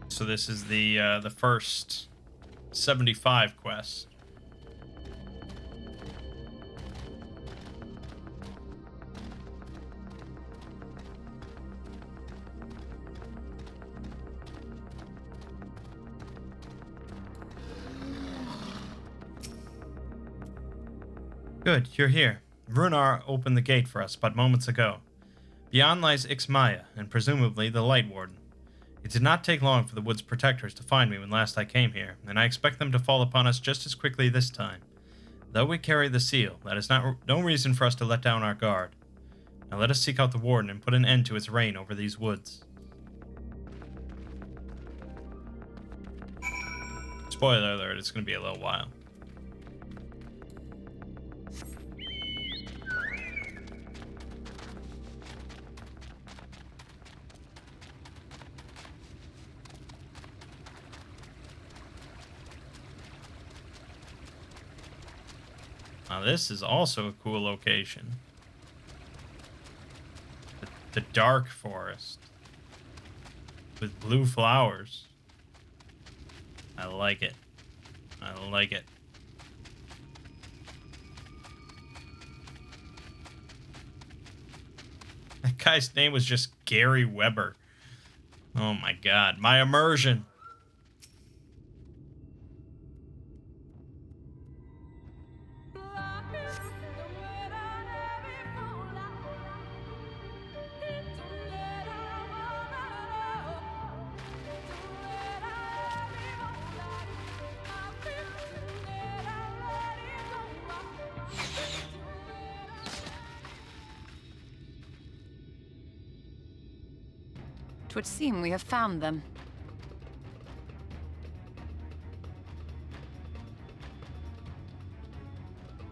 So this is the first 75 quest. Good, you're here. Runar opened the gate for us but moments ago. Beyond lies Ixmaya, and presumably the Light Warden. It did not take long for the Wood's protectors to find me when last I came here, and I expect them to fall upon us just as quickly this time. Though we carry the seal, that is no reason for us to let down our guard. Now let us seek out the Warden and put an end to its reign over these woods. Spoiler alert, it's going to be a little while. Now this is also a cool location. The dark forest. With blue flowers. I like it. I like it. That guy's name was just Gary Weber. Oh my god. My immersion. It would seem we have found them.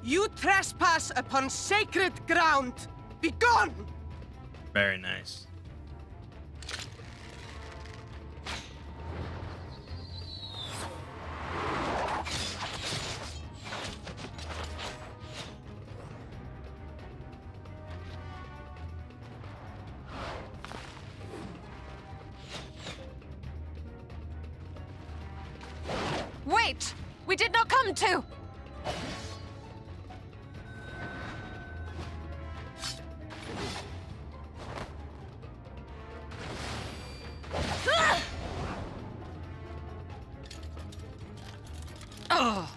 You trespass upon sacred ground! Begone! Very nice. Wait! We did not come to! Oh.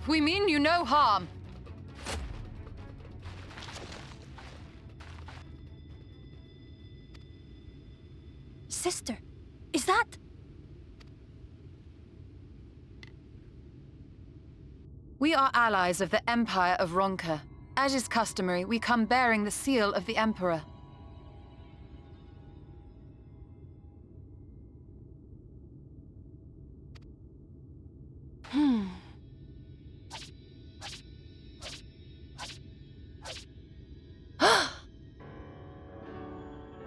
We mean you no harm. Sister, is that... We are allies of the Empire of Ronka. As is customary, we come bearing the seal of the Emperor.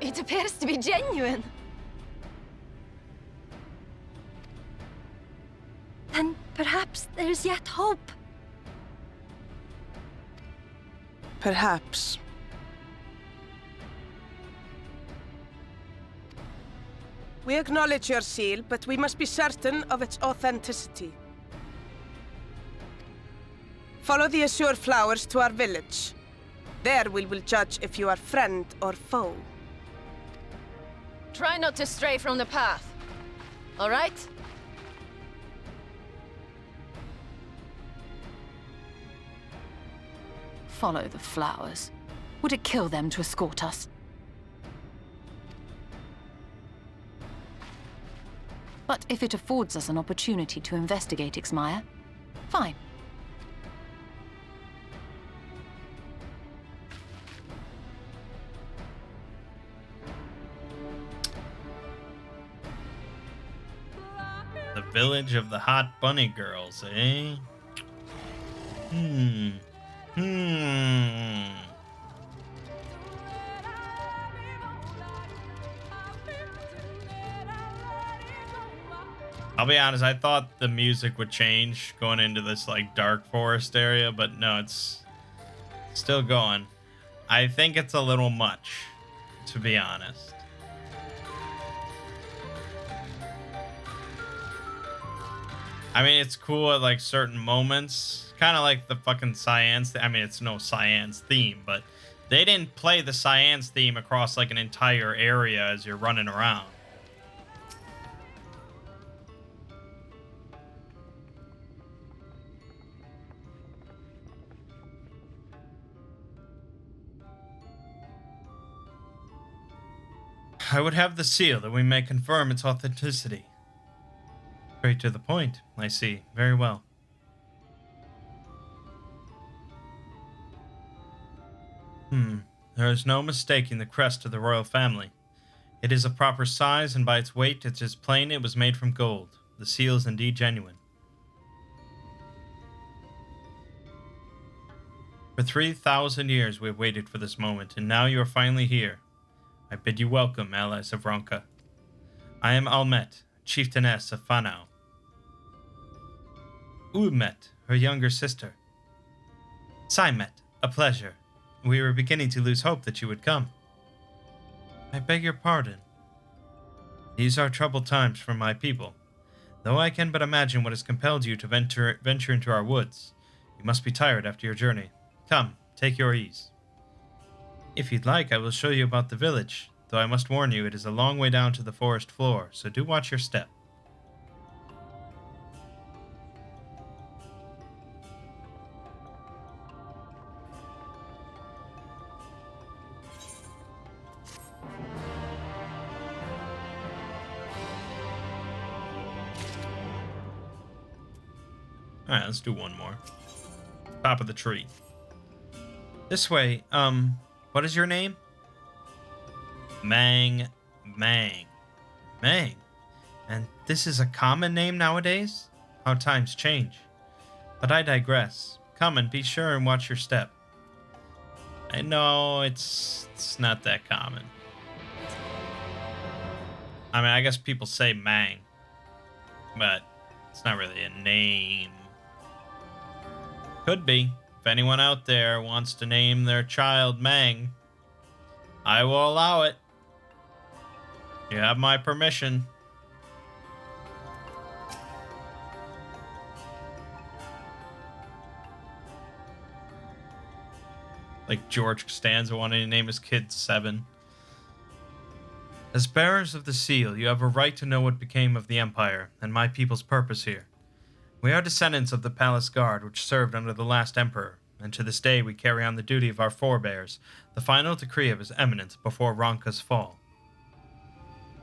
It appears to be genuine. Then perhaps there's yet hope. Perhaps. We acknowledge your seal, but we must be certain of its authenticity. Follow the azure flowers to our village. There we will judge if you are friend or foe. Try not to stray from the path. All right? Follow the flowers. Would it kill them to escort us? But if it affords us an opportunity to investigate Ixmaya, fine. The village of the hot bunny girls, eh? I'll be honest, I thought the music would change going into this like dark forest area, but no, it's still going. I think it's a little much, to be honest. I mean, it's cool at like certain moments, kind of like the fucking Science. I mean, it's no Science theme, but they didn't play the Science theme across like an entire area as you're running around. I would have the seal that we may confirm its authenticity. Straight to the point, I see. Very well. There is no mistaking the crest of the royal family. It is of proper size, and by its weight it is plain it was made from gold. The seal is indeed genuine. For 3,000 years we have waited for this moment, and now you are finally here. I bid you welcome, allies of Ronka. I am Almet, chieftainess of Fanau. Ulmet, her younger sister. Saimet, a pleasure. We were beginning to lose hope that you would come. I beg your pardon. These are troubled times for my people. Though I can but imagine what has compelled you to venture into our woods. You must be tired after your journey. Come, take your ease. If you'd like, I will show you about the village, though I must warn you it is a long way down to the forest floor, so do watch your step. Alright, let's do one more. Top of the tree. This way, what is your name? Mangg. Mangg. And this is a common name nowadays? How times change. But I digress. Come and be sure and watch your step. I know it's not that common. I mean, I guess people say Mangg, but it's not really a name. Could be. If anyone out there wants to name their child Mangg, I will allow it. You have my permission. Like George Costanza wanting to name his kid Seven. As bearers of the seal, you have a right to know what became of the Empire and my people's purpose here. We are descendants of the palace guard which served under the last emperor, and to this day we carry on the duty of our forebears, the final decree of his eminence before Ronka's fall.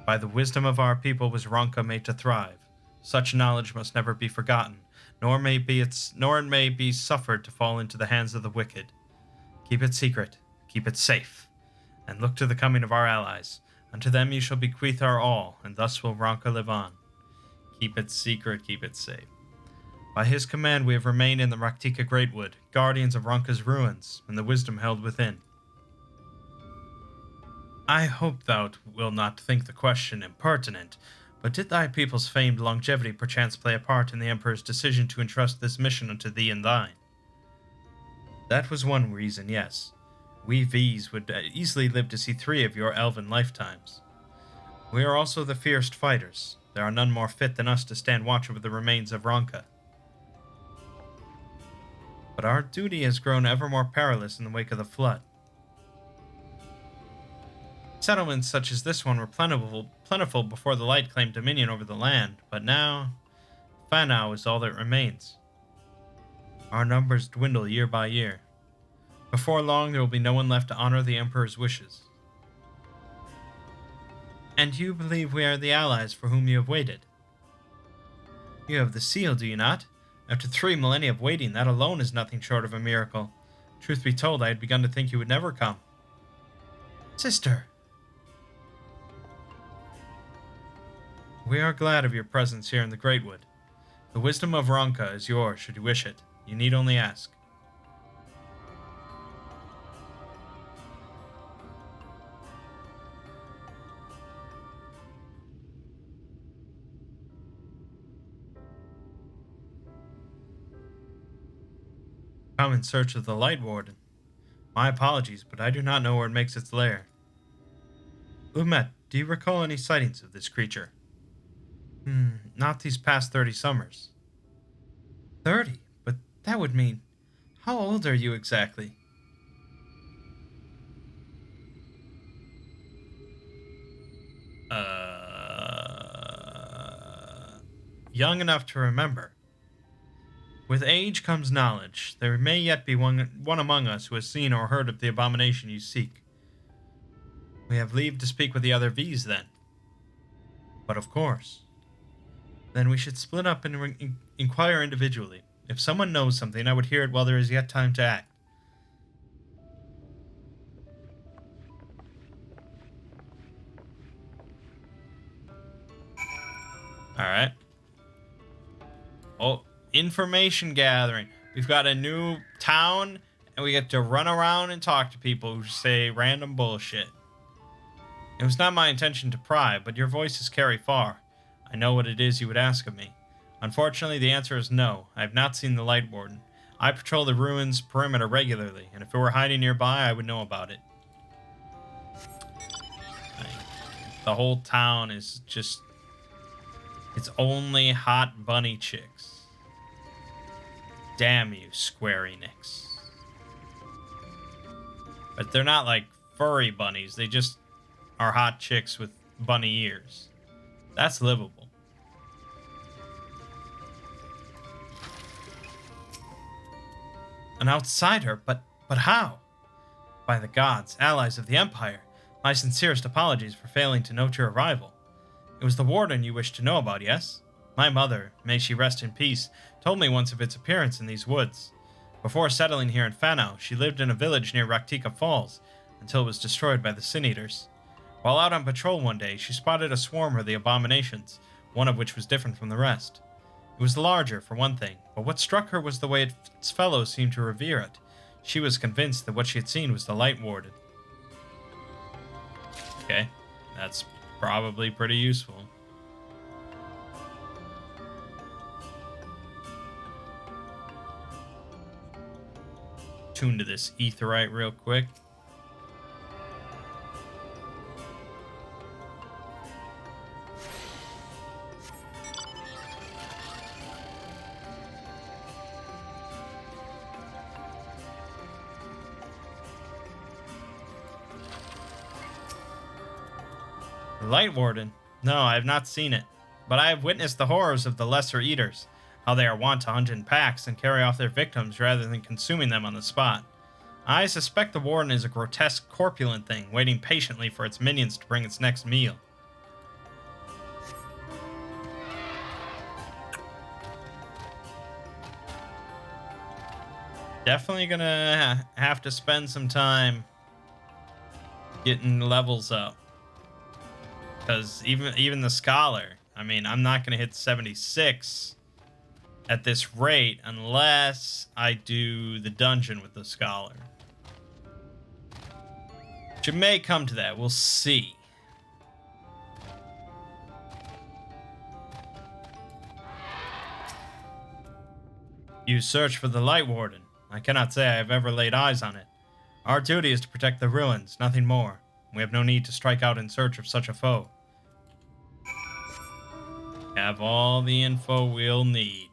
By the wisdom of our people was Ronka made to thrive. Such knowledge must never be forgotten, nor it may be suffered to fall into the hands of the wicked. Keep it secret, keep it safe, and look to the coming of our allies. Unto them you shall bequeath our all, and thus will Ronka live on. Keep it secret, keep it safe. By his command we have remained in the Raktika Greatwood, guardians of Ronka's ruins, and the wisdom held within. I hope thou wilt not think the question impertinent, but did thy people's famed longevity perchance play a part in the Emperor's decision to entrust this mission unto thee and thine? That was one reason, yes. We V's would easily live to see 3 of your elven lifetimes. We are also the fierce fighters. There are none more fit than us to stand watch over the remains of Ronka. But our duty has grown ever more perilous in the wake of the flood. Settlements such as this one were plentiful before the light claimed dominion over the land, but now, Fanau is all that remains. Our numbers dwindle year by year. Before long, there will be no one left to honor the Emperor's wishes. And you believe we are the allies for whom you have waited? You have the seal, do you not? After 3 millennia of waiting, that alone is nothing short of a miracle. Truth be told, I had begun to think you would never come. Sister! We are glad of your presence here in the Greatwood. The wisdom of Ronka is yours, should you wish it. You need only ask. Come in search of the Light Warden. My apologies, but I do not know where it makes its lair. Umet, do you recall any sightings of this creature? Not these past 30 summers. 30? But that would mean... How old are you exactly? Young enough to remember. With age comes knowledge. There may yet be one among us who has seen or heard of the abomination you seek. We have leave to speak with the other V's then. But of course. Then we should split up and inquire individually. If someone knows something, I would hear it while there is yet time to act. Alright. Oh, information gathering. We've got a new town, and we get to run around and talk to people who say random bullshit. It was not my intention to pry, but your voices carry far. I know what it is you would ask of me. Unfortunately, the answer is no. I have not seen the Light Warden. I patrol the ruins perimeter regularly, and if it were hiding nearby, I would know about it. The whole town is just... It's only hot bunny chicks. Damn you, Square Enix. But they're not like furry bunnies. They just are hot chicks with bunny ears. That's livable. An outsider? But how? By the gods, allies of the Empire. My sincerest apologies for failing to note your arrival. It was the Warden you wished to know about, yes? My mother, may she rest in peace, told me once of its appearance in these woods. Before settling here in Fanau, she lived in a village near Raktika Falls, until it was destroyed by the Sin Eaters. While out on patrol one day, she spotted a swarm of the abominations, one of which was different from the rest. It was larger, for one thing, but what struck her was the way its fellows seemed to revere it. She was convinced that what she had seen was the Light Warden. Okay, that's probably pretty useful. Tune to this aetheryte real quick. Light Warden? No, I have not seen it, but I have witnessed the horrors of the Lesser Eaters. how they are wont to hunt in packs and carry off their victims rather than consuming them on the spot. I suspect the warden is a grotesque, corpulent thing, waiting patiently for its minions to bring its next meal. Definitely gonna have to spend some time getting levels up. Because even the scholar, I mean, I'm not gonna hit 76 at this rate unless I do the dungeon with the scholar. Which it may come to that, we'll see. You search for the Light Warden. I cannot say I have ever laid eyes on it. Our duty is to protect the ruins, nothing more. We have no need to strike out in search of such a foe. Have all the info we'll need.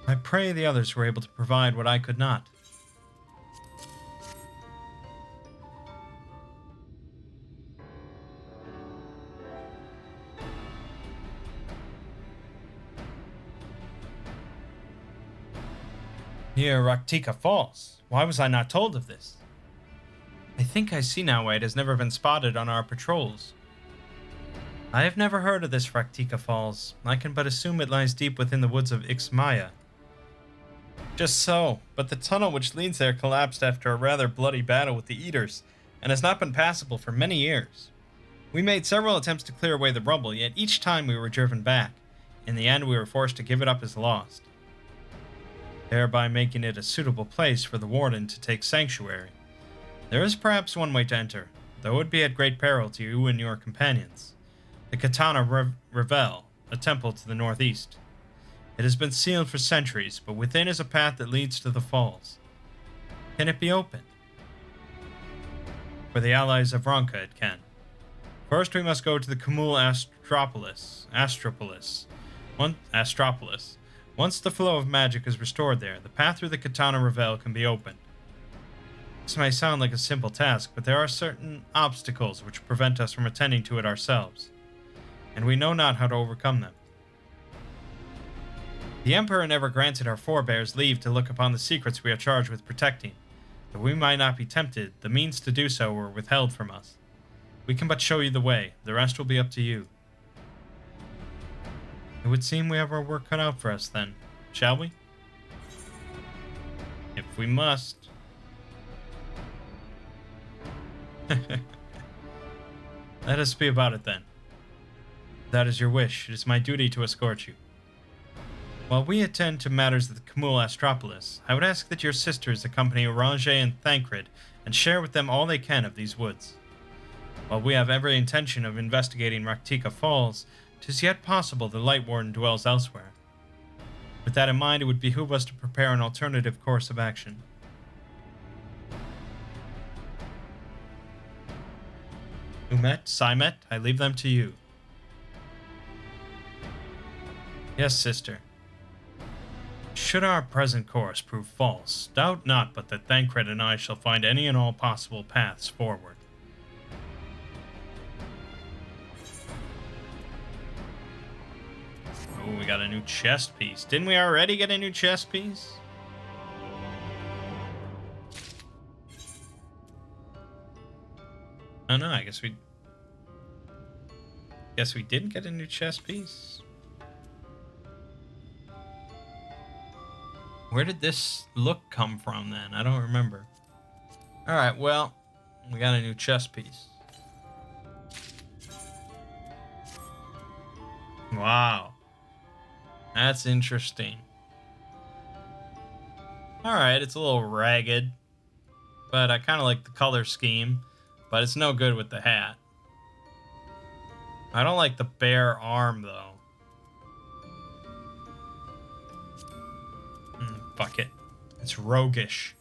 I pray the others were able to provide what I could not. Near Raktika Falls. Why was I not told of this? I think I see now why it has never been spotted on our patrols. I have never heard of this Raktika Falls. I can but assume it lies deep within the woods of XIV. Just so, but the tunnel which leads there collapsed after a rather bloody battle with the Eaters, and has not been passable for many years. We made several attempts to clear away the rubble, yet each time we were driven back. In the end, we were forced to give it up as lost, thereby making it a suitable place for the warden to take sanctuary. There is perhaps one way to enter, though it would be at great peril to you and your companions. The Katana Revel, a temple to the northeast. It has been sealed for centuries, but within is a path that leads to the falls. Can it be opened? For the allies of Ronka, it can. First, we must go to the Kumul Astropolis. Once the flow of magic is restored there, the path through the Katana Revel can be opened. This may sound like a simple task, but there are certain obstacles which prevent us from attending to it ourselves, and we know not how to overcome them. The Emperor never granted our forebears leave to look upon the secrets we are charged with protecting. Though we might not be tempted, the means to do so were withheld from us. We can but show you the way, the rest will be up to you. It would seem we have our work cut out for us then, shall we? If we must. Let us be about it then. If that is your wish, it is my duty to escort you. While we attend to matters at the Kumul Astropolis, I would ask that your sisters accompany Orange and Thancred and share with them all they can of these woods. While we have every intention of investigating Raktika Falls, 'tis yet possible the Light Warden dwells elsewhere. With that in mind, it would behoove us to prepare an alternative course of action. Umet, Simet, I leave them to you. Yes, sister. Should our present course prove false, doubt not but that Thancred and I shall find any and all possible paths forward. Oh, we got a new chest piece. Didn't we already get a new chest piece? Oh no, I guess we didn't get a new chest piece. Where did this look come from then? I don't remember. Alright, well, we got a new chest piece. Wow. That's interesting. Alright, it's a little ragged, but I kind of like the color scheme, but it's no good with the hat. I don't like the bare arm, though. Fuck it. It's roguish.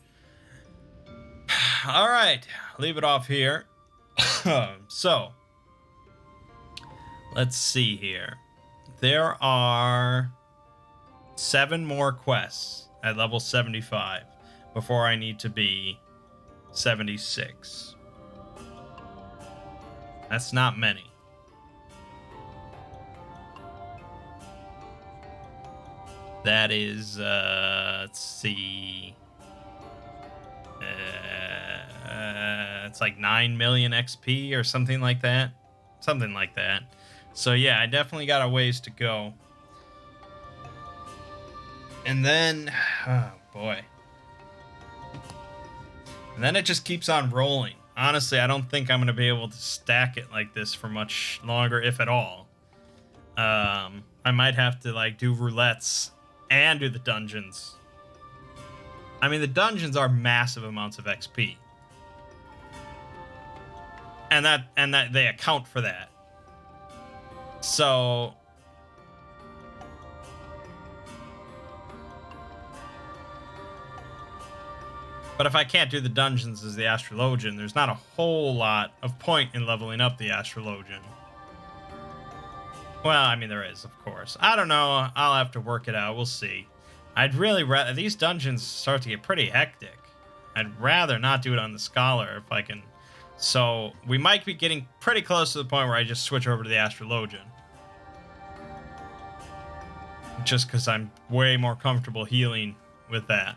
Alright, leave it off here. So, let's see here. There are 7 more quests at level 75 before I need to be 76. That's not many. That is, let's see. It's like 9 million XP or something like that. Something like that. So yeah, I definitely got a ways to go. And then, oh boy. And then it just keeps on rolling. Honestly, I don't think I'm going to be able to stack it like this for much longer, if at all. I might have to like do roulettes and do the dungeons. I mean, the dungeons are massive amounts of XP. And that they account for that. So but if I can't do the dungeons as the Astrologian, there's not a whole lot of point in leveling up the Astrologian. Well, I mean, there is, of course. I don't know. I'll have to work it out. We'll see. I'd really rather... These dungeons start to get pretty hectic. I'd rather not do it on the Scholar if I can... So, we might be getting pretty close to the point where I just switch over to the Astrologian. Just because I'm way more comfortable healing with that.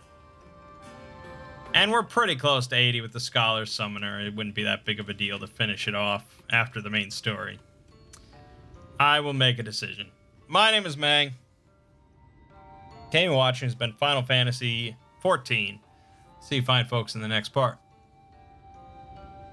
And we're pretty close to 80 with the Scholar Summoner. It wouldn't be that big of a deal to finish it off after the main story. I will make a decision. My name is Mangg. Watching has been Final Fantasy XIV. See you fine folks in the next part.